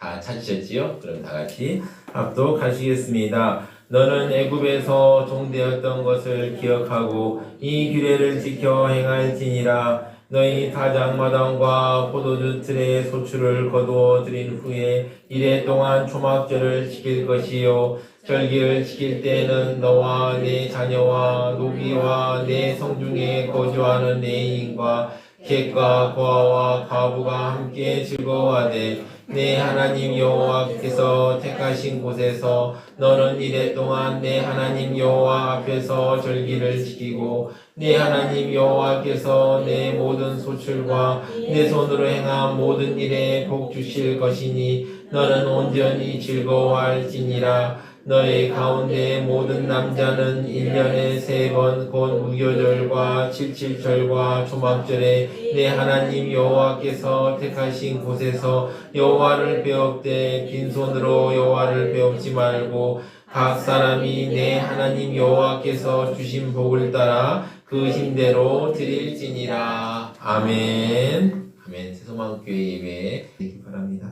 다 찾으셨지요? 그럼 다 같이 합독하시겠습니다. 너는 애굽에서 종되었던 것을 기억하고 이 규례를 지켜 행할지니라. 너희 다장마당과 포도주 틀에 소출을 거두어 들인 후에 이래 동안 초막절을 지킬 것이요 절기를 지킬 때에는 너와 네 자녀와 노비와 네 성중에 거주하는 내인과 객과 고아와 과부가 함께 즐거워하되 내 하나님 여호와께서 택하신 곳에서 너는 이래 동안 내 하나님 여호와 앞에서 절기를 지키고 내 하나님 여호와께서 내 모든 소출과 내 손으로 행한 모든 일에 복 주실 것이니 너는 온전히 즐거워할지니라. 너희 가운데 모든 남자는 1년에 3번 곧 무교절과 칠칠절과 초막절에 내 하나님 여호와께서 택하신 곳에서 여호와를 배웁되 빈손으로 여호와를 배웁지 말고 각 사람이 내 하나님 여호와께서 주신 복을 따라 그 힘대로 드릴지니라. 아멘. 아멘. 새소망교회 예배 드리기 바랍니다.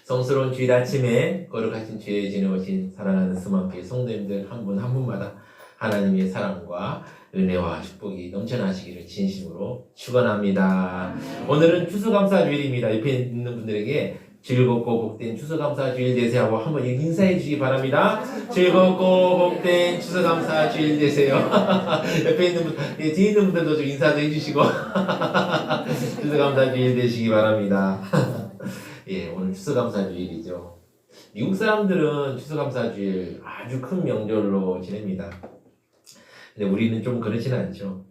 성스러운 주일 아침에 거룩하신 주에 지내오신 사랑하는 스마트의 성도님들 한 분 한 분마다 하나님의 사랑과 은혜와 축복이 넘쳐나시기를 진심으로 축원합니다. 오늘은 추수감사주일입니다. 옆에 있는 분들에게 즐겁고 복된 추수감사주일 되세요 하고 한번 인사해 주시기 바랍니다. 즐겁고 복된 추수감사주일 되세요. 옆에 있는 분, 뒤에 있는 분들도 좀 인사도 해주시고 추수감사주일 되시기 바랍니다. 예, 오늘 추수감사주일이죠. 미국 사람들은 추수감사주일 아주 큰 명절로 지냅니다. 근데 우리는 좀 그렇지는 않죠.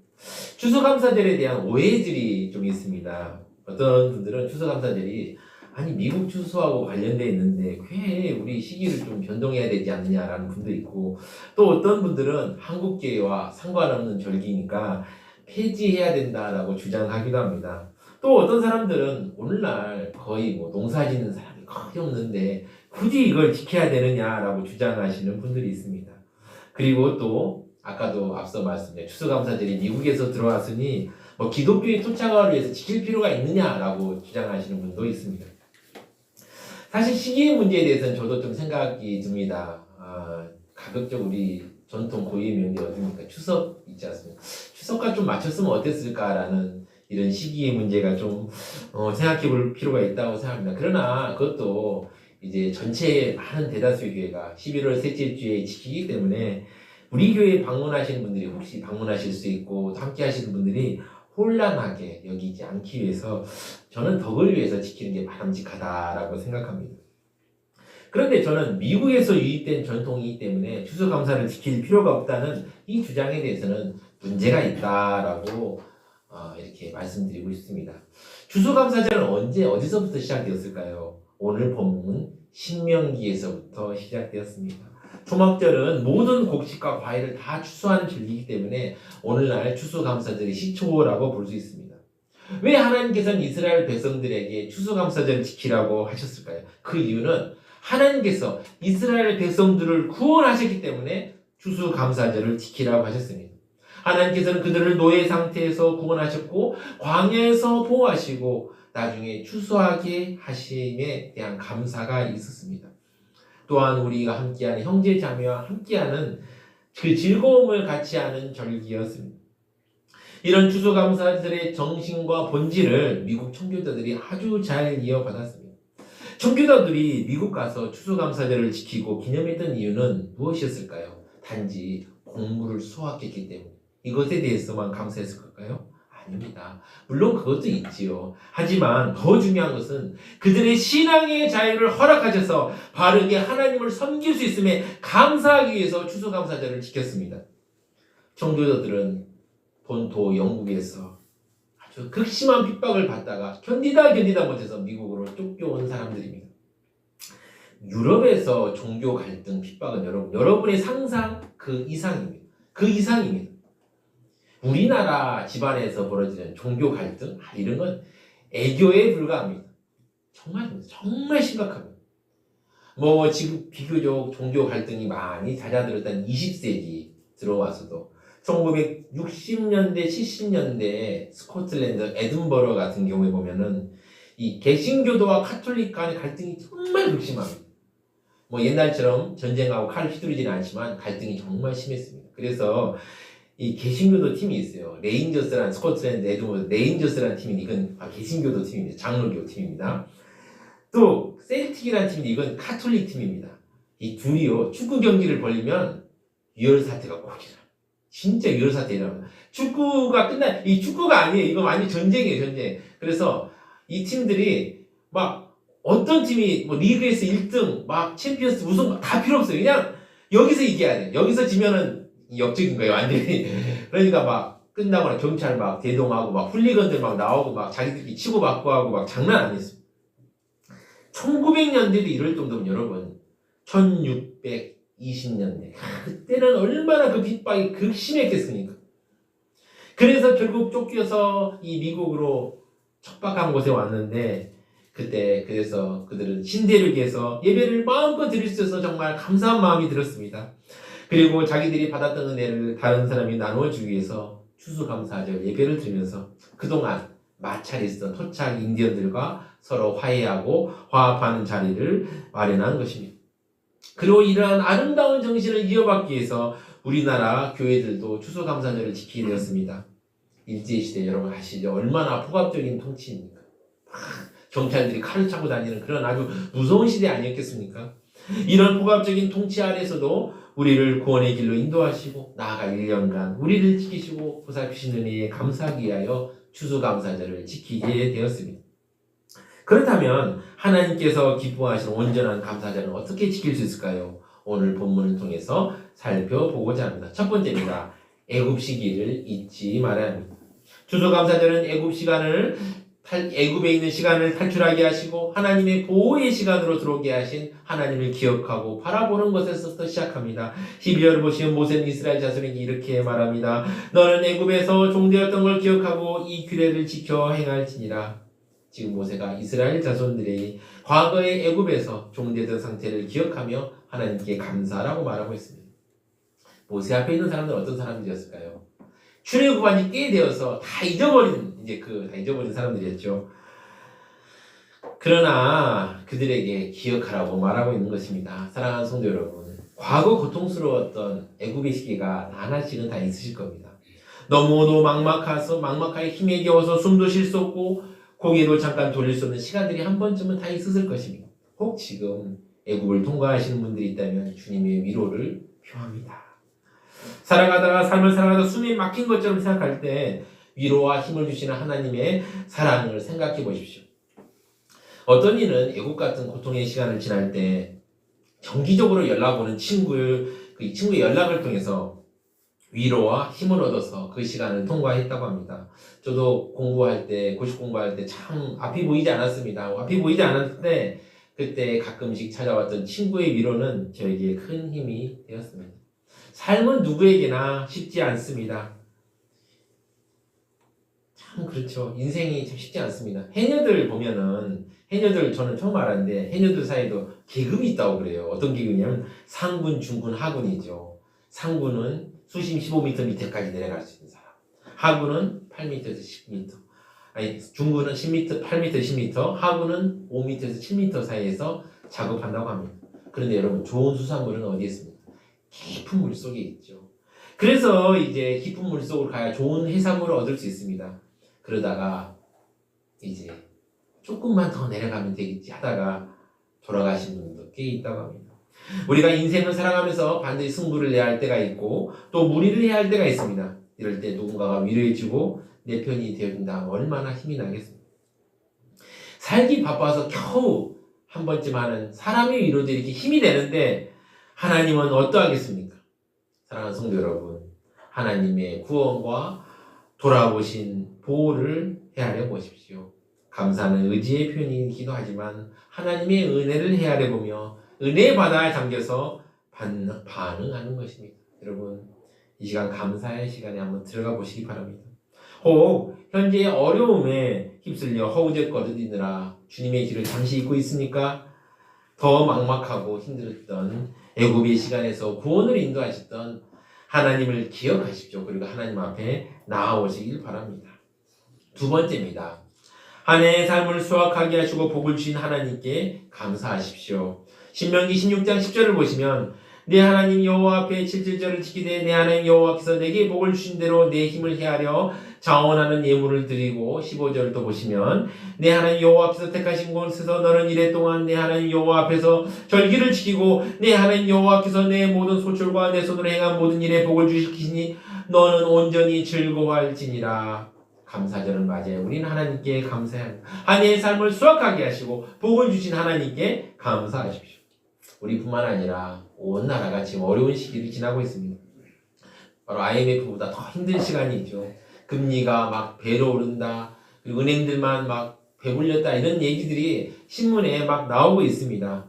추수감사절에 대한 오해들이 좀 있습니다. 어떤 분들은 추수감사절이 아니 미국 추수하고 관련되어 있는데 왜 우리 시기를 좀 변동해야 되지 않느냐라는 분도 있고 또 어떤 분들은 한국계와 상관없는 절기니까 폐지해야 된다라고 주장하기도 합니다. 또 어떤 사람들은 오늘날 거의 농사 짓는 사람이 거의 없는데 굳이 이걸 지켜야 되느냐라고 주장하시는 분들이 있습니다. 그리고 또 아까도 앞서 말씀드린 추수감사절이 미국에서 들어왔으니 기독교의 토착화를 위해서 지킬 필요가 있느냐라고 주장하시는 분도 있습니다. 사실 시기의 문제에 대해서는 저도 좀 생각이 듭니다. 가급적 우리 전통 고유의 명절이 어딥니까? 추석 있지 않습니까? 추석과 좀 맞췄으면 어땠을까라는 이런 시기의 문제가 좀 생각해 볼 필요가 있다고 생각합니다. 그러나 그것도 이제 전체 많은 대다수의 교회가 11월 셋째 주에 지키기 때문에 우리 교회에 방문하시는 분들이 혹시 방문하실 수 있고 함께 하시는 분들이 혼란하게 여기지 않기 위해서 저는 덕을 위해서 지키는 게 바람직하다라고 생각합니다. 그런데 저는 미국에서 유입된 전통이기 때문에 추수감사를 지킬 필요가 없다는 이 주장에 대해서는 문제가 있다라고 이렇게 말씀드리고 싶습니다. 추수감사절은 언제 어디서부터 시작되었을까요? 오늘 본문 신명기에서부터 시작되었습니다. 초막절은 모든 곡식과 과일을 다 추수하는 절기이기 때문에 오늘날 추수감사절이 시초라고 볼 수 있습니다. 왜 하나님께서는 이스라엘 백성들에게 추수감사절을 지키라고 하셨을까요? 그 이유는 하나님께서 이스라엘 백성들을 구원하셨기 때문에 추수감사절을 지키라고 하셨습니다. 하나님께서는 그들을 노예 상태에서 구원하셨고 광야에서 보호하시고 나중에 추수하게 하심에 대한 감사가 있었습니다. 또한 우리가 함께하는 형제 자매와 함께하는 그 즐거움을 같이 하는 절기였습니다. 이런 추수감사절의 정신과 본질을 미국 청교도들이 아주 잘 이어받았습니다. 청교도들이 미국 가서 추수감사절을 지키고 기념했던 이유는 무엇이었을까요? 단지 곡물을 수확했기 때문에 이것에 대해서만 감사했을 걸까요? 아닙니다. 물론 그것도 있지요. 하지만 더 중요한 것은 그들의 신앙의 자유를 허락하셔서 바르게 하나님을 섬길 수 있음에 감사하기 위해서 추수감사절을 지켰습니다. 청교도들은 본토 영국에서 아주 극심한 핍박을 받다가 견디다 못해서 미국으로 쫓겨온 사람들입니다. 유럽에서 종교 갈등 핍박은 여러분의 상상 그 이상입니다. 그 이상입니다. 우리나라 집안에서 벌어지는 종교 갈등 이런 건 애교에 불과합니다. 정말 심각합니다. 지금 비교적 종교 갈등이 많이 잦아들었던 20세기 들어와서도 1960년대, 70년대 스코틀랜드 에든버러 같은 경우에 보면은 이 개신교도와 카톨릭 간의 갈등이 정말 극심합니다. 뭐 옛날처럼 전쟁하고 칼을 휘두르지는 않지만 갈등이 정말 심했습니다. 그래서 이 개신교도 팀이 있어요. 레인저스라는 스코틀랜드 에드워드 레인저스라는 팀이 이건 개신교도 팀입니다. 장로교 팀입니다. 또 셀틱이라는 팀이 이건 카톨릭 팀입니다. 이 둘이요 축구 경기를 벌리면 유혈 사태가 꼭 일어나. 진짜 유혈 사태 일어나. 축구가 이 축구가 아니에요. 이거 완전 전쟁이에요, 전쟁. 그래서 이 팀들이 막 어떤 팀이 뭐 리그에서 1등, 막 챔피언스 우승 다 필요 없어요. 그냥 여기서 이겨야 돼. 여기서 지면은 역적인 거예요, 완전히. 그러니까 막 끝나거나 경찰 막 대동하고 막 훌리건들 막 나오고 막 자기들끼리 치고받고 하고 막 장난 아니었어요. 1900년대도 이럴 정도면 여러분 1620년대 그때는 얼마나 그 핍박이 극심했겠습니까? 그래서 결국 쫓겨서 이 미국으로 척박한 곳에 왔는데 그때 그래서 그들은 신대륙에서 예배를 마음껏 드릴 수 있어서 정말 감사한 마음이 들었습니다. 그리고 자기들이 받았던 은혜를 다른 사람이 나누어주기 위해서 추수감사절 예배를 드리면서 그동안 마찰이 있었던 토착 인디언들과 서로 화해하고 화합하는 자리를 마련한 것입니다. 그리고 이러한 아름다운 정신을 이어받기 위해서 우리나라 교회들도 추수감사절을 지키게 되었습니다. 일제시대 여러분 아시죠? 얼마나 폭압적인 통치입니까? 경찰들이 칼을 차고 다니는 그런 아주 무서운 시대 아니었겠습니까? 이런 폭압적인 통치 아래서도 우리를 구원의 길로 인도하시고 나아가 1년간 우리를 지키시고 보살피신 은혜에 감사하기 위하여 추수감사절을 지키게 되었습니다. 그렇다면 하나님께서 기뻐하시는 온전한 감사절은 어떻게 지킬 수 있을까요? 오늘 본문을 통해서 살펴보고자 합니다. 첫 번째입니다. 애굽 시기를 잊지 말아야 합니다. 추수감사절은 애굽에 있는 시간을 탈출하게 하시고 하나님의 보호의 시간으로 들어오게 하신 하나님을 기억하고 바라보는 것에서부터 시작합니다. 12절을 보시면 모세는 이스라엘 자손에게 이렇게 말합니다. 너는 애굽에서 종되었던 걸 기억하고 이 규례를 지켜 행할지니라. 지금 모세가 이스라엘 자손들이 과거의 애굽에서 종되던 상태를 기억하며 하나님께 감사라고 말하고 있습니다. 모세 앞에 있는 사람들은 어떤 사람들이었을까요? 출애굽한 지 꽤 되어서 다 잊어버린 사람들이었죠. 그러나 그들에게 기억하라고 말하고 있는 것입니다. 사랑하는 성도 여러분, 과거 고통스러웠던 애굽의 시기가 하나씩은 다 있으실 겁니다. 너무도 막막하게 힘에 겨워서 숨도 쉴 수 없고 고개도 잠깐 돌릴 수 없는 시간들이 한 번쯤은 다 있었을 것입니다. 혹 지금 애굽을 통과하시는 분들이 있다면 주님의 위로를 표합니다. 삶을 살아가다 숨이 막힌 것처럼 생각할 때 위로와 힘을 주시는 하나님의 사랑을 생각해 보십시오. 어떤 이는 애국 같은 고통의 시간을 지날 때 정기적으로 연락 오는 친구의 연락을 통해서 위로와 힘을 얻어서 그 시간을 통과했다고 합니다. 저도 고시 공부할 때 참 앞이 보이지 않았습니다. 앞이 보이지 않았는데 그때 가끔씩 찾아왔던 친구의 위로는 저에게 큰 힘이 되었습니다. 삶은 누구에게나 쉽지 않습니다. 참 그렇죠. 인생이 참 쉽지 않습니다. 해녀들 보면은 저는 처음 알았는데 해녀들 사이에도 계급이 있다고 그래요. 어떤 계급이냐면 상군, 중군, 하군이죠. 상군은 수심 15m 밑에까지 내려갈 수 있는 사람. 하군은 8m에서 10m. 중군은 10m, 8m, 10m. 하군은 5m에서 7m 사이에서 작업한다고 합니다. 그런데 여러분 좋은 수산물은 어디에 있습니까? 깊은 물 속에 있죠. 그래서 이제 깊은 물 속으로 가야 좋은 해산물을 얻을 수 있습니다. 그러다가 이제 조금만 더 내려가면 되겠지 하다가 돌아가신 분도 꽤 있다고 합니다. 우리가 인생을 살아가면서 반드시 승부를 내야 할 때가 있고 또 무리를 해야 할 때가 있습니다. 이럴 때 누군가가 위로해주고 내 편이 되어준다면 얼마나 힘이 나겠습니까? 살기 바빠서 겨우 한 번쯤 하는 사람의 위로도 이렇게 힘이 되는데 하나님은 어떠하겠습니까? 사랑하는 성도 여러분, 하나님의 구원과 돌아보신 보호를 헤아려 보십시오. 감사는 의지의 표현이기도 하지만 하나님의 은혜를 헤아려 보며 은혜 바다에 잠겨서 반응하는 것입니다. 여러분, 이 시간 감사의 시간에 한번 들어가 보시기 바랍니다. 혹 현재의 어려움에 휩쓸려 허우적거리느라 주님의 길을 잠시 잊고 있습니까? 더 막막하고 힘들었던 애굽의 시간에서 구원을 인도하셨던 하나님을 기억하십시오. 그리고 하나님 앞에 나아오시길 바랍니다. 두 번째입니다. 한 해의 삶을 수확하게 하시고 복을 주신 하나님께 감사하십시오. 신명기 16장 10절을 보시면 내 하나님 여호와 앞에 7절을 지키되 내 하나님 여호와께서 내게 복을 주신 대로 내 힘을 헤아려 자원하는 예물을 드리고 15절도 보시면 내 하나님 여호와 앞에서 택하신 곳에서 너는 이래 동안 내 하나님 여호와 앞에서 절기를 지키고 내 하나님 여호와께서 내 모든 소출과 내 손으로 행한 모든 일에 복을 주시니 너는 온전히 즐거워할지니라. 감사절은 맞아요. 우리는 하나님께 감사해야 합니다. 한 해의 삶을 수확하게 하시고 복을 주신 하나님께 감사하십시오. 우리뿐만 아니라 온 나라가 지금 어려운 시기를 지나고 있습니다. 바로 IMF보다 더 힘든 시간이죠. 금리가 막 배로 오른다. 그리고 은행들만 막 배불렸다. 이런 얘기들이 신문에 막 나오고 있습니다.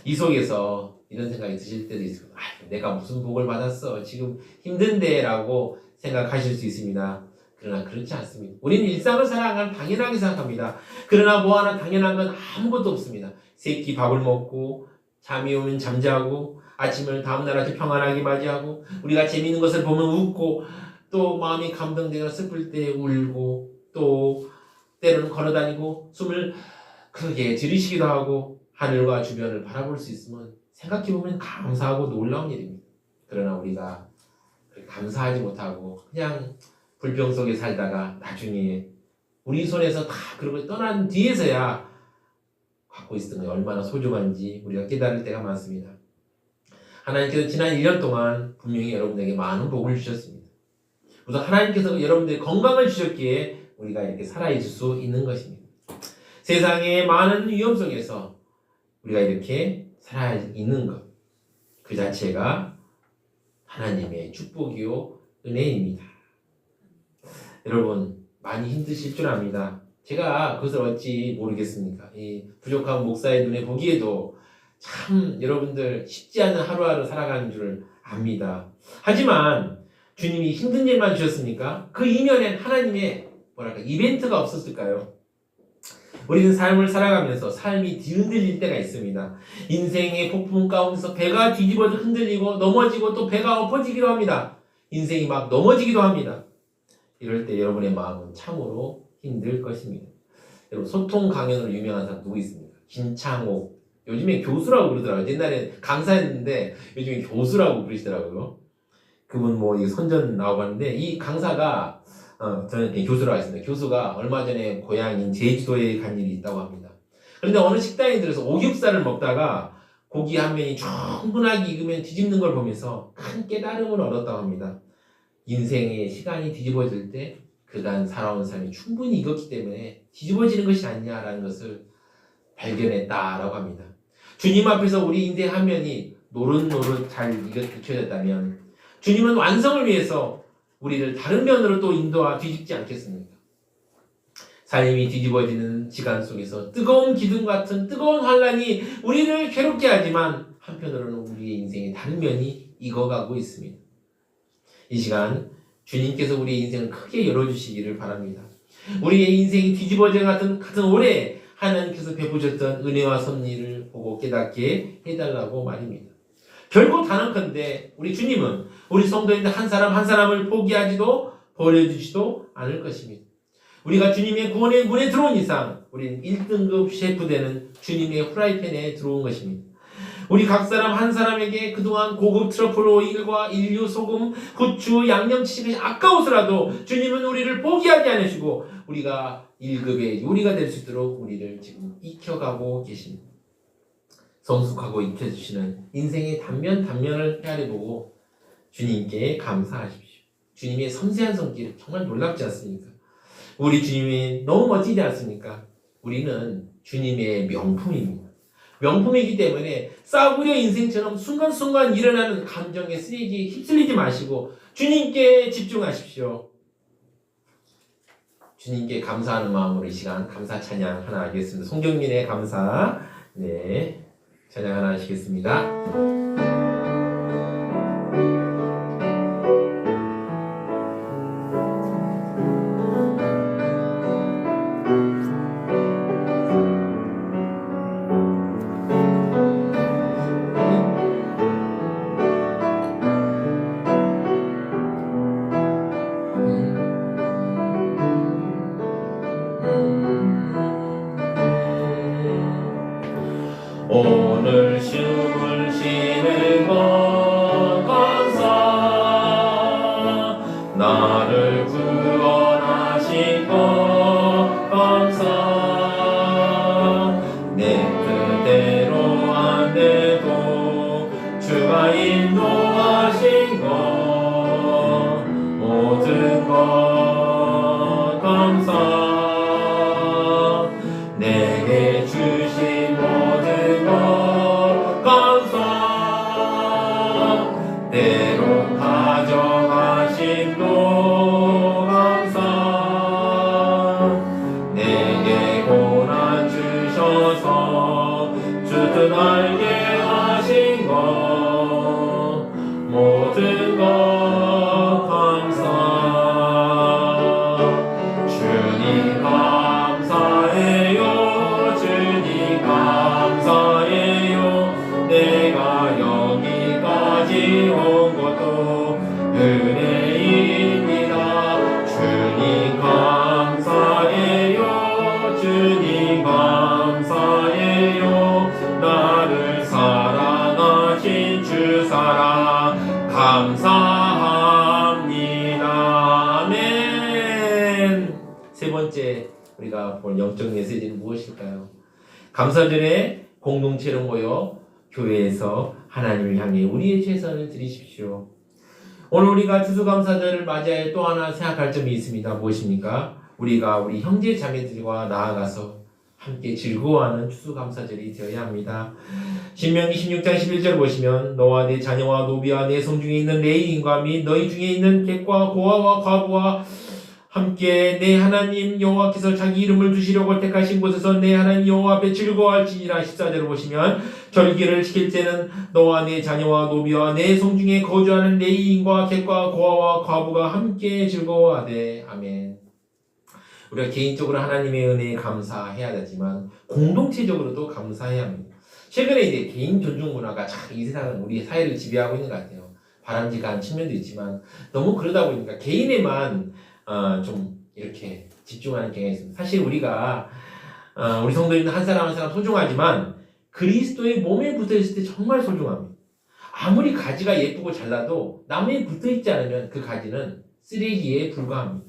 이 속에서 이런 생각이 드실 때도 있어요. 내가 무슨 복을 받았어. 지금 힘든데 라고 생각하실 수 있습니다. 그러나 그렇지 않습니다. 우리는 일상을 살아가는 당연하게 생각합니다. 그러나 뭐 하나 당연한 건 아무것도 없습니다. 세 끼 밥을 먹고 잠이 오면 잠자고 아침을 다음날 아주 평안하게 맞이하고 우리가 재미있는 것을 보면 웃고 또 마음이 감동되거나 슬플 때 울고 또 때로는 걸어다니고 숨을 크게 들이쉬기도 하고 하늘과 주변을 바라볼 수 있으면 생각해보면 감사하고 놀라운 일입니다. 그러나 우리가 감사하지 못하고 그냥 불평 속에 살다가 나중에 우리 손에서 다 그러고 떠난 뒤에서야 갖고 있었던 게 얼마나 소중한지 우리가 깨달을 때가 많습니다. 하나님께서 지난 1년 동안 분명히 여러분에게 많은 복을 주셨습니다. 우선 하나님께서 여러분들의 건강을 주셨기에 우리가 이렇게 살아있을 수 있는 것입니다. 세상의 많은 위험 속에서 우리가 이렇게 살아있는 것, 그 자체가 하나님의 축복이요 은혜입니다. 여러분 많이 힘드실 줄 압니다. 제가 그것을 어찌 모르겠습니까? 이 부족한 목사의 눈에 보기에도 참 여러분들 쉽지 않은 하루하루 살아가는 줄 압니다. 하지만 주님이 힘든 일만 주셨습니까? 그 이면엔 하나님의 이벤트가 없었을까요? 우리는 삶을 살아가면서 삶이 뒤흔들릴 때가 있습니다. 인생의 폭풍 가운데서 배가 뒤집어져 흔들리고 넘어지고 또 배가 엎어지기도 합니다. 인생이 막 넘어지기도 합니다. 이럴 때 여러분의 마음은 참으로 힘들 것입니다. 여러분 소통 강연으로 유명한 사람 누구 있습니까? 김창옥. 요즘에 교수라고 그러더라고요. 옛날에 강사였는데 요즘에 교수라고 부르시더라고요. 그분 뭐 선전 나오고 하는데 이 강사가 저는 교수라고 했습니다. 교수가 얼마 전에 고향인 제주도에 간 일이 있다고 합니다. 그런데 어느 식당에 들어서 오겹살을 먹다가 고기 한 면이 충분하게 익으면 뒤집는 걸 보면서 큰 깨달음을 얻었다고 합니다. 인생의 시간이 뒤집어질 때 그간 살아온 삶이 충분히 익었기 때문에 뒤집어지는 것이 아니냐라는 것을 발견했다라고 합니다. 주님 앞에서 우리 인생 한 면이 노릇노릇 잘 익혀졌다면 주님은 완성을 위해서 우리를 다른 면으로 또 인도와 뒤집지 않겠습니까? 삶이 뒤집어지는 시간 속에서 뜨거운 기둥 같은 뜨거운 환란이 우리를 괴롭게 하지만 한편으로는 우리의 인생의 다른 면이 익어가고 있습니다. 이 시간 주님께서 우리의 인생을 크게 열어주시기를 바랍니다. 우리의 인생이 뒤집어져 같은 올해 하나님께서 베푸셨던 은혜와 섭리를 보고 깨닫게 해달라고 말입니다. 결국 단언컨대 우리 주님은 우리 성도인들 한 사람 한 사람을 포기하지도 버려주지도 않을 것입니다. 우리가 주님의 구원의 문에 들어온 이상 우리는 1등급 셰프 되는 주님의 후라이팬에 들어온 것입니다. 우리 각 사람 한 사람에게 그동안 고급 트러플 오일과 인류 소금, 후추, 양념치킨이 아까워서라도 주님은 우리를 포기하지 않으시고 우리가 1급의 요리가 될 수 있도록 우리를 지금 익혀가고 계십니다. 성숙하고 익혀주시는 인생의 단면을 헤아려보고 주님께 감사하십시오. 주님의 섬세한 손길 정말 놀랍지 않습니까? 우리 주님이 너무 멋지지 않습니까? 우리는 주님의 명품입니다. 명품이기 때문에 싸구려 인생처럼 순간순간 일어나는 감정의 쓰레기에 휩쓸리지 마시고 주님께 집중하십시오. 주님께 감사하는 마음으로 이 시간 감사 찬양 하나 하겠습니다. 송경민의 감사 찬양 하나 하시겠습니다. 오늘 숨을 쉬는 것 감사 나를 구원하신 것 감사 내 뜻대로 안 돼도 주가 인도하신 것 모든 것 감사 내게 주신 모든 것 감사 때로 가져가신 도 감사 내게 고난 주셔서 주뜻 알게 하신 것 모든 것 감사 주님 감사해요 주님 감사해요 내가 여기까지 온 것도 은혜입니다 주님 감사해요 주님 감사해요 나를 사랑하신 주 사랑 감사합니다 아멘. 세 번째 우리가 볼 영적 메시지는 무엇일까요? 감사절에 공동체로 모여 교회에서 하나님을 향해 우리의 최선을 드리십시오. 오늘 우리가 추수감사절을 맞이해 또 하나 생각할 점이 있습니다. 무엇입니까? 우리가 우리 형제 자매들과 나아가서 함께 즐거워하는 추수감사절이 되어야 합니다. 신명기 16장 11절 보시면 너와 내 자녀와 노비와 내 손중에 있는 레위인과 및 너희 중에 있는 객과 고아와 과부와 함께 내 하나님 여호와께서 자기 이름을 두시려고 택하신 곳에서 내 하나님 여호와 앞에 즐거워할지니라. 14절을 보시면 절기를 지킬 때는 너와 내 자녀와 노비와 내 성중에 거주하는 레위인과 객과 고아와 과부가 함께 즐거워하되 아멘. 우리가 개인적으로 하나님의 은혜에 감사해야 되지만 공동체적으로도 감사해야 합니다. 최근에 이제 개인 존중 문화가 참 이 세상은 우리 사회를 지배하고 있는 것 같아요. 바람직한 측면도 있지만 너무 그러다 보니까 개인에만 좀 이렇게 집중하는 경향이 있습니다. 사실 우리가 우리 성도님들 한 사람 한 사람 소중하지만 그리스도의 몸에 붙어있을 때 정말 소중합니다. 아무리 가지가 예쁘고 잘나도 남에 붙어있지 않으면 그 가지는 쓰레기에 불과합니다.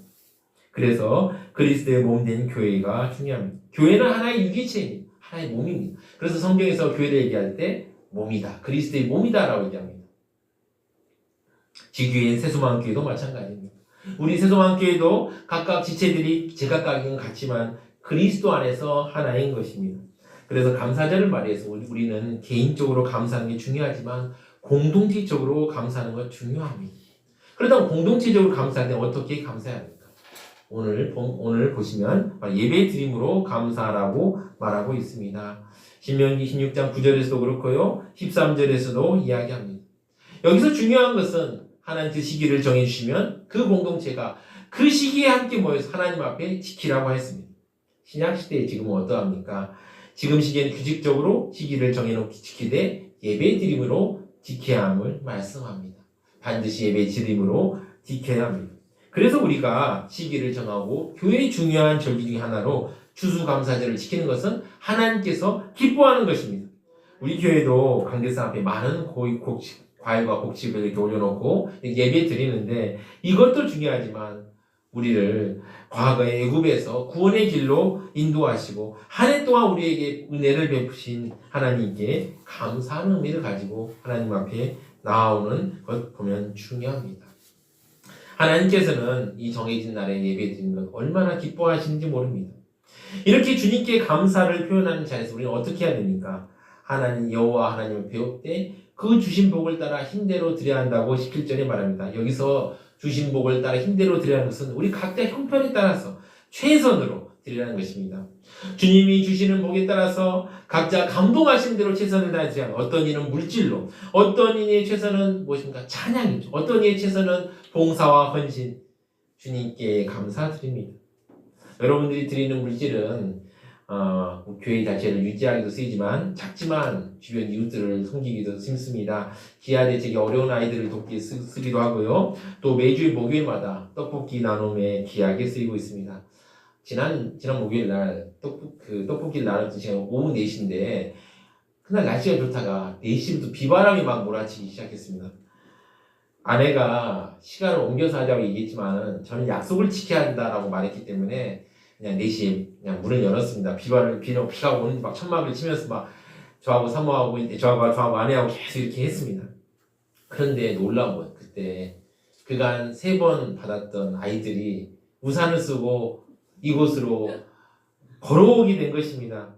그래서 그리스도의 몸 된 교회가 중요합니다. 교회는 하나의 유기체입니다. 하나의 몸입니다. 그래서 성경에서 교회를 얘기할 때 몸이다. 그리스도의 몸이다 라고 얘기합니다. 지교회인 세수마음교회도 마찬가지입니다. 우리 세수마음교회도 각각 지체들이 제각각은 같지만 그리스도 안에서 하나인 것입니다. 그래서 감사절을 말해서 우리는 개인적으로 감사하는 게 중요하지만 공동체적으로 감사하는 것 중요합니다. 그렇다면 공동체적으로 감사할 때 어떻게 감사해야 합니까? 오늘 보시면 예배 드림으로 감사라고 말하고 있습니다. 신명기 16장 9절에서도 그렇고요. 13절에서도 이야기합니다. 여기서 중요한 것은 하나님 그 시기를 정해주시면 그 공동체가 그 시기에 함께 모여서 하나님 앞에 지키라고 했습니다. 신약시대에 지금은 어떠합니까? 지금 시기에는 규칙적으로 시기를 정해놓고 지키되 예배 드림으로 지켜야 함을 말씀합니다. 반드시 예배 드림으로 지켜야 합니다. 그래서 우리가 시기를 정하고 교회의 중요한 절기 중에 하나로 추수감사절을 지키는 것은 하나님께서 기뻐하는 것입니다. 우리 교회도 관계사 앞에 많은 과일과 곡식을 이렇게 올려놓고 예배 드리는데 이것도 중요하지만 우리를 과거의 애굽에서 구원의 길로 인도하시고 한 해 동안 우리에게 은혜를 베푸신 하나님께 감사하는 의미를 가지고 하나님 앞에 나아오는 것 보면 중요합니다. 하나님께서는 이 정해진 날에 예배 드리는 것 얼마나 기뻐하시는지 모릅니다. 이렇게 주님께 감사를 표현하는 자리에서 우리는 어떻게 해야 됩니까? 하나님 여호와 하나님을 배울 때 그 주신 복을 따라 힘대로 드려야 한다고 17절에 말합니다. 여기서 주신 복을 따라 힘대로 드려야 하는 것은 우리 각자 형편에 따라서 최선으로 드리라는 것입니다. 주님이 주시는 복에 따라서 각자 감동하신 대로 최선을 다하지 않고 어떤 이는 물질로, 어떤 이의 최선은 무엇입니까? 찬양이죠. 어떤 이의 최선은 봉사와 헌신. 주님께 감사드립니다. 여러분들이 드리는 물질은 교회 자체를 유지하기도 쓰이지만 작지만 주변 이웃들을 섬기기도 힘씁니다. 기아대책이 어려운 아이들을 돕기 쓰기도 하고요. 또 매주 목요일마다 떡볶이 나눔에 귀하게 쓰이고 있습니다. 지난 목요일 날 떡볶이를 나눴던 시간 오후 4시인데 그날 날씨가 좋다가 4시부터 비바람이 막 몰아치기 시작했습니다. 아내가 시간을 옮겨서 하자고 얘기했지만 저는 약속을 지켜야 한다라고 말했기 때문에 그냥 4시에 그냥 문을 열었습니다. 비가 오는지 막 천막을 치면서 막 저하고 사모하고 저하고 아내하고 계속 이렇게 했습니다. 그런데 놀라운 건 그때 그간 3번 받았던 아이들이 우산을 쓰고 이곳으로 걸어오게 된 것입니다.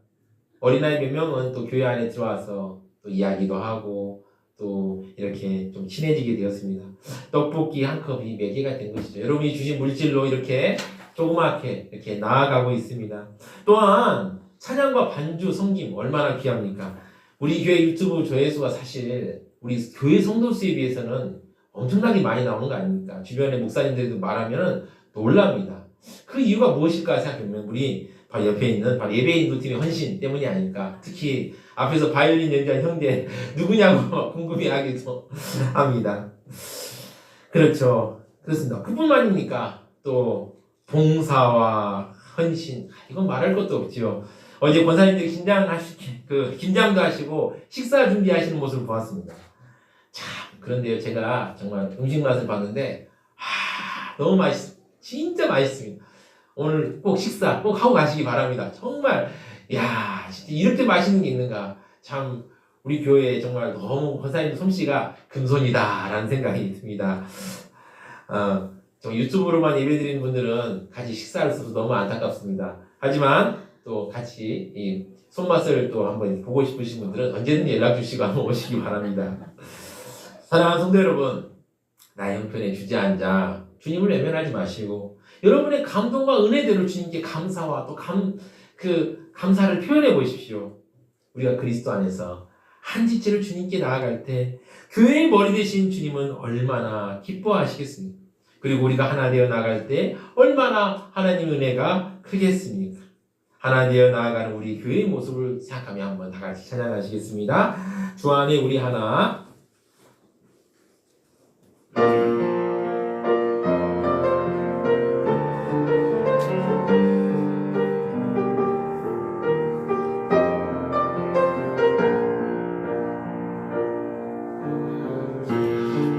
어린아이 몇 명은 또 교회 안에 들어와서 또 이야기도 하고 또 이렇게 좀 친해지게 되었습니다. 떡볶이 한 컵이 몇 개가 된 것이죠. 여러분이 주신 물질로 이렇게 조그맣게 이렇게 나아가고 있습니다. 또한 찬양과 반주 섬김 얼마나 귀합니까? 우리 교회 유튜브 조회수가 사실 우리 교회 성도 수에 비해서는 엄청나게 많이 나오는 거 아닙니까? 주변에 목사님들도 말하면 놀랍니다. 그 이유가 무엇일까 생각해보면 우리 바로 옆에 있는 바로 예배인도 팀의 헌신 때문이 아닐까. 특히 앞에서 바이올린 연주한 형제 누구냐고 궁금해하기도 합니다. 그렇죠. 그렇습니다. 그뿐만입니까? 또 봉사와 헌신 이건 말할 것도 없지요. 어제 권사님들이 김장도 하시고 식사 준비하시는 모습을 보았습니다. 참 그런데요, 제가 정말 음식 맛을 봤는데 너무 진짜 맛있습니다. 오늘 꼭 식사 꼭 하고 가시기 바랍니다. 정말 진짜 이렇게 맛있는 게 있는가. 참 우리 교회에 정말 너무 권사님 솜씨가 금손이다라는 생각이 듭니다. 유튜브로만 예배드리는 분들은 같이 식사를 써서 너무 안타깝습니다. 하지만 또 같이 이 손맛을 또 한번 보고 싶으신 분들은 언제든지 연락 주시고 한번 오시기 바랍니다. 사랑하는 성도 여러분, 나의 형편에 주저앉아 주님을 외면하지 마시고 여러분의 감동과 은혜대로 주님께 감사와 또 감사를 표현해 보십시오. 우리가 그리스도 안에서 한 지체를 주님께 나아갈 때 교회의 머리 되신 주님은 얼마나 기뻐하시겠습니까? 그리고 우리가 하나 되어 나아갈 때 얼마나 하나님의 은혜가 크겠습니까? 하나 되어 나아가는 우리 교회의 모습을 생각하며 한번 다 같이 찬양하시겠습니다. 주 안에 우리 하나.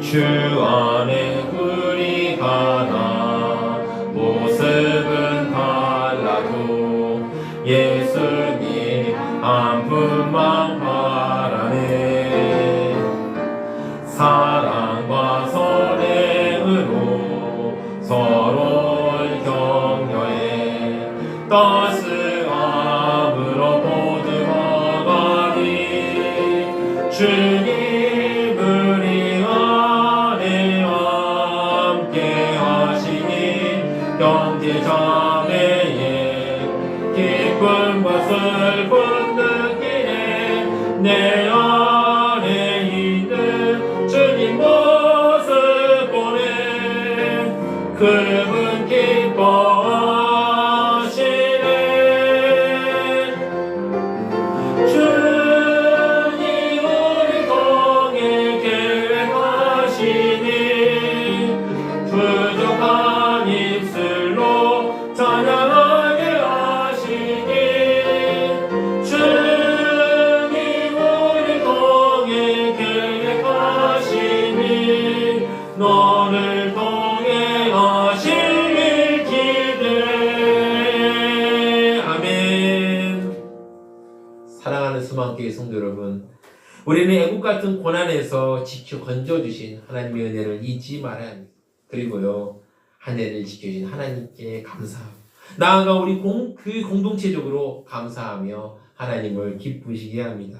주 안에 우리 하나 모습은 달라도 예수님 한 분만 바라네. 사랑과 선행으로 서로를 격려해 따스함으로 모두가 가니 주님을 형제자매의 기쁨과 슬픔 느끼네. 내 안에 있는 주님 모습 보네. 그분 기뻐하시네. 주님 우리 통해 계획하시니 부족한 입술로 찬양하게 하시니. 주님 우리 통해 계획하시니 너를 통해 하실 기대. 아멘. 사랑하는 수망교회 성도 여러분, 우리는 애국 같은 고난에서 지켜 건져주신 하나님의 은혜를 잊지 말아야 합니다. 그리고요, 한 해를 지켜주신 하나님께 감사하고 나아가 우리 공동체적으로 감사하며 하나님을 기쁘시게 합니다.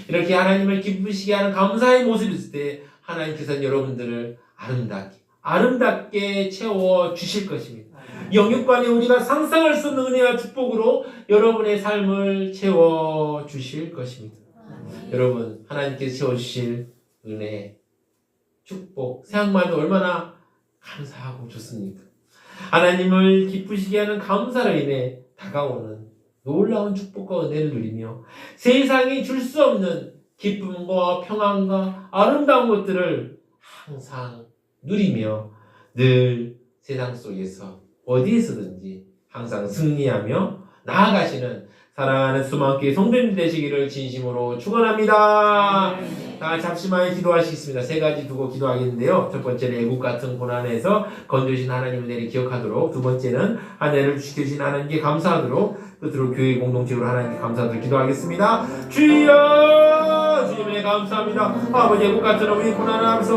이렇게 하나님을 기쁘시게 하는 감사의 모습이 있을 때 하나님께서는 여러분들을 아름답게 채워 주실 것입니다. 영육간에 우리가 상상할 수 없는 은혜와 축복으로 여러분의 삶을 채워 주실 것입니다. 여러분, 하나님께서 채워 주실 은혜, 축복 생각만 해도 얼마나 감사하고 좋습니까? 하나님을 기쁘시게 하는 감사로 인해 다가오는 놀라운 축복과 은혜를 누리며 세상이 줄 수 없는 기쁨과 평안과 아름다운 것들을 항상 누리며 늘 세상 속에서 어디에서든지 항상 승리하며 나아가시는 사랑하는 수만교회 성도님 되시기를 진심으로 축원합니다. 다 잠시만 기도하시겠습니다. 세 가지 두고 기도하겠는데요. 첫 번째는 애국 같은 고난에서 건져주신 하나님의 은혜를 기억하도록, 두 번째는 한 해를 지켜주신 하나님께 감사하도록, 끝으로 교회 공동체로 하나님께 감사하도록 기도하겠습니다. 주여 주님의 감사합니다. 아버지 애국 같은 우리 고난을 하면서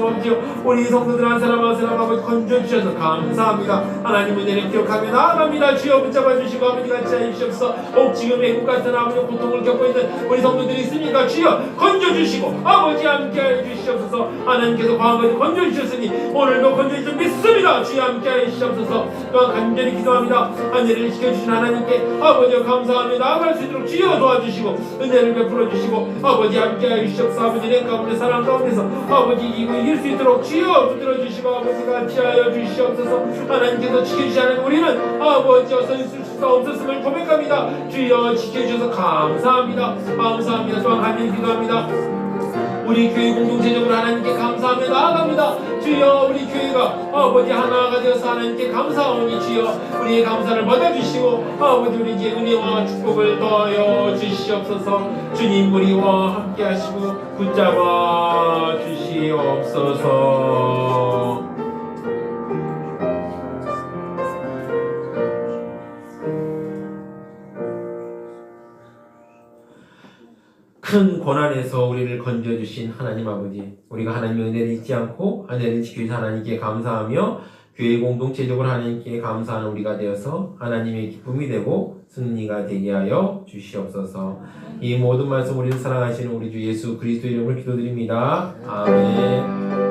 우리 성도들 한 사람 한 사람 아버지 건져주셔서 감사합니다. 하나님의 은혜를 기억하며 나아갑니다. 주여 붙잡아 주시고 아버지 같이 하시옵소서. 혹 지금 애국 같은 아버지 고통을 겪고 있는 우리 성도들이 있습니까? 주여 건져주시고 아버지 함께하여 주시옵소서. 하나님께서 과거에도 건져주셨으니 오늘도 건져주실 믿습니다. 주여 함께하여 주시옵소서. 또한 간절히 기도합니다. 하늘을 지켜주신 하나님께 아버지 감사하며 나아갈 수 있도록 주여 도와주시고 은혜를 베풀어 주시고 아버지 함께하여 주시옵소서. 아버지 내 가운데 사랑 가운데서 아버지 이길 수 있도록 주여 붙들어 주시고 아버지 같이 하여 주시옵소서. 하나님께서 지켜주시는 우리는 아버지 어서 있을 수 없었음을 고백합니다. 주여 지켜주셔서 감사합니다. 감사합니다. 또한 간절히 기도합니다. 우리 교회 공동체적으로 하나님께 감사하며 나아갑니다. 주여 우리 교회가 아버지 하나가 되어서 하나님께 감사하오니 주여 우리의 감사를 받아주시고 아버지 우리에게 은혜와 축복을 더하여 주시옵소서. 주님 우리와 함께 하시고 붙잡아 주시옵소서. 큰 고난에서 우리를 건져주신 하나님 아버지, 우리가 하나님의 은혜를 잊지 않고 은혜를 지키신 하나님께 감사하며 교회 공동체적으로 하나님께 감사하는 우리가 되어서 하나님의 기쁨이 되고 승리가 되게 하여 주시옵소서. 이 모든 말씀 우리를 사랑하시는 우리 주 예수 그리스도 이름으로 기도드립니다. 아멘.